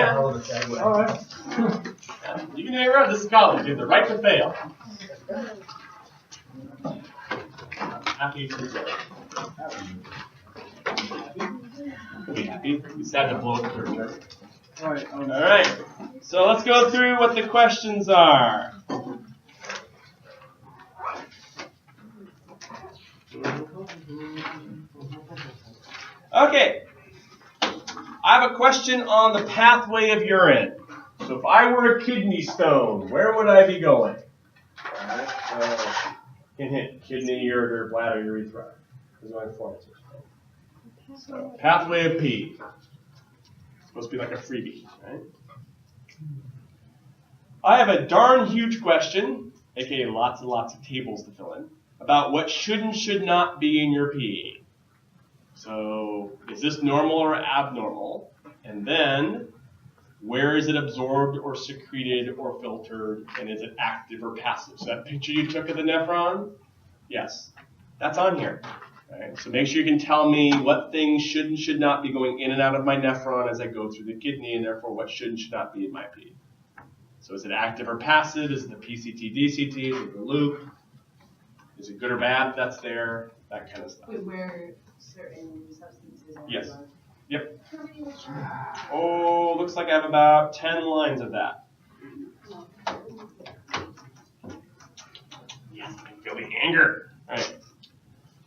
can. All right. You can hang around. This is college. You have the right to fail. Happy to fail. Be happy. Be sad to blow up the church. All right. All right. So let's go through what the questions are. Okay. I have a question on the pathway of urine. So if I were a kidney stone, where would I be going? All right. So you can hit kidney, ureter, bladder, urethra. Those are my four answers. So pathway of pee. It's supposed to be like a freebie, right? I have a darn huge question, aka lots and lots of tables to fill in, about what should and should not be in your pee. So is this normal or abnormal? And then where is it absorbed or secreted or filtered? And is it active or passive? So that picture you took of the nephron, yes, that's on here. Right? So make sure you can tell me what things should and should not be going in and out of my nephron as I go through the kidney, and therefore what should and should not be in my pee. So is it active or passive? Is it the PCT, DCT? Is it the loop? Is it good or bad that's there? That kind of stuff. Wait, where certain substances are Yes. blood? Yep. Oh, looks like I have about 10 lines of that. Yes, I feel the anger. All right.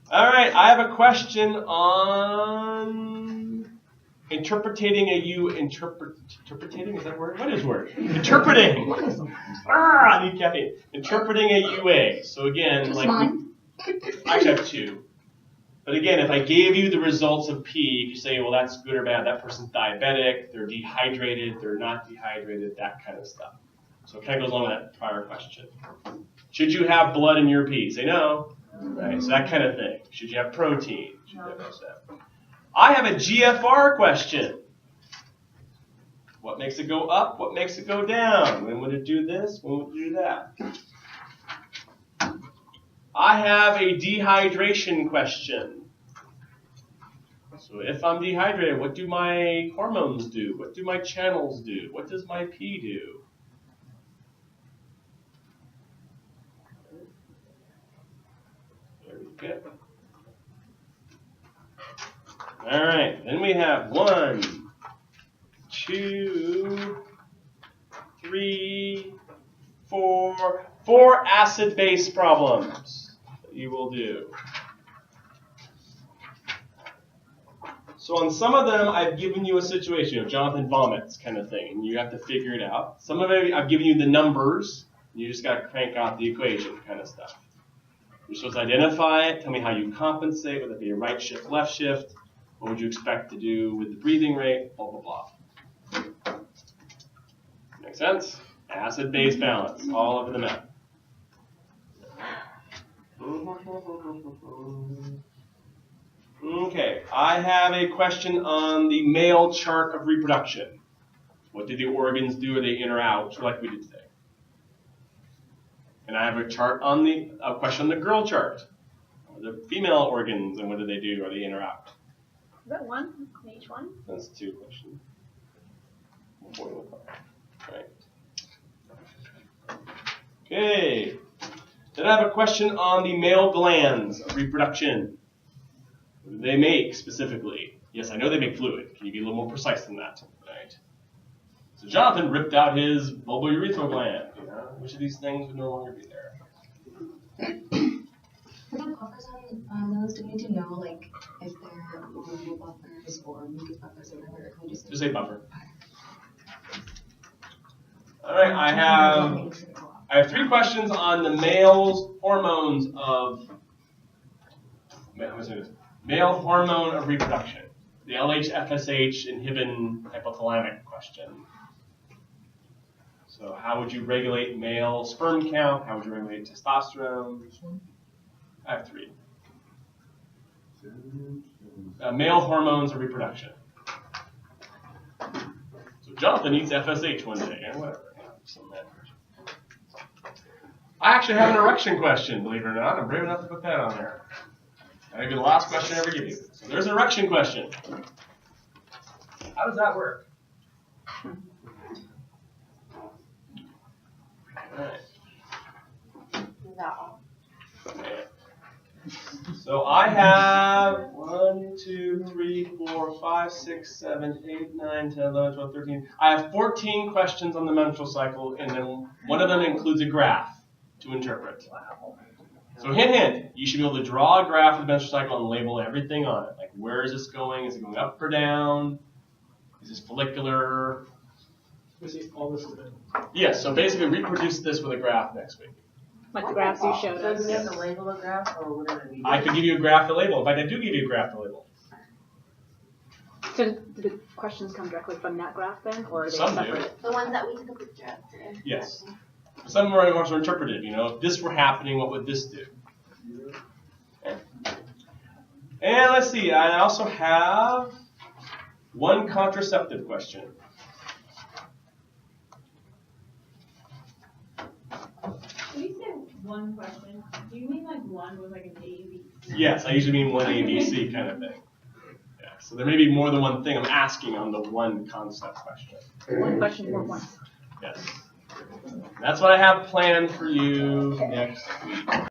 All right, I have a question on interpreting a interpreting, is that a word? What is word? Interpreting. I need caffeine. Interpreting a UA. So again, like I actually have two. But again, if I gave you the results of pee, you could say, well, that's good or bad. That person's diabetic, they're dehydrated, they're not dehydrated, that kind of stuff. So it kind of goes along with that prior question. Should you have blood in your pee? Say no. Right, so that kind of thing. Should you have protein? Should you have no stuff? I have a GFR question. What makes it go up? What makes it go down? When would it do this? When would it do that? I have a dehydration question. So if I'm dehydrated, what do my hormones do? What do my channels do? What does my pee do? There we go. All right, then we have 1, 2, 3, 4 acid-base problems that you will do. So on some of them, I've given you a situation, Jonathan vomits kind of thing, and you have to figure it out. Some of it, I've given you the numbers, and you just got to crank out the equation kind of stuff. You're supposed to identify it, tell me how you compensate, whether it be a right shift, left shift, what would you expect to do with the breathing rate, blah, blah, blah. Make sense? Acid-base balance, all over the map. Okay, I have a question on the male chart of reproduction. What do the organs do? Are they in or out, like we did today? And I have a question on the girl chart. The female organs, and what do they do? Are they in or out? Is that one in each one? That's 2 questions. Right. Okay. Then I have a question on the male glands of reproduction. What do they make specifically? Yes, I know they make fluid. Can you be a little more precise than that? Right. So Jonathan ripped out his bulbourethral gland. You know, which of these things would no longer be there? For the buffers on those, do we need to know, like, if they're oral buffers or mucus buffers or whatever, or can we just say buffer. All right, I have 3 questions on the male's hormones of male hormone of reproduction. The LH, FSH, inhibin, hypothalamic question. So how would you regulate male sperm count? How would you regulate testosterone? I have 3. Male hormones of reproduction. So Jonathan eats FSH one day, and whatever. I actually have an erection question, believe it or not. I'm brave enough to put that on there. That'll be the last question I ever give you. So there's an erection question. How does that work? Alright. No. So I have 1, 2, 3, 4, 5, 6, 7, 8, 9, 10, 11, 12, 13. I have 14 questions on the menstrual cycle, and then one of them includes a graph to interpret. So hint, you should be able to draw a graph of the menstrual cycle and label everything on it. Like, where is this going? Is it going up or down? Is this follicular? All this is in. Yes, so basically reproduce this with a graph next week. Like the graphs you showed So us. do we have to label a graph or whatever we do? I could give you a graph to label. In fact, I do give you a graph to label. So do the questions come directly from that graph then, or are they Some do. separate? The ones that we took a picture of today. Yes. Some are also interpretive, you know. If this were happening, what would this do? Okay. And let's see, I also have one contraceptive question. When you say one question, do you mean like one with like an A, B, C? Yes, I usually mean one ABC kind of thing. Yeah, so there may be more than one thing I'm asking on the one concept question. One question for once. Yes. That's what I have planned for you next week.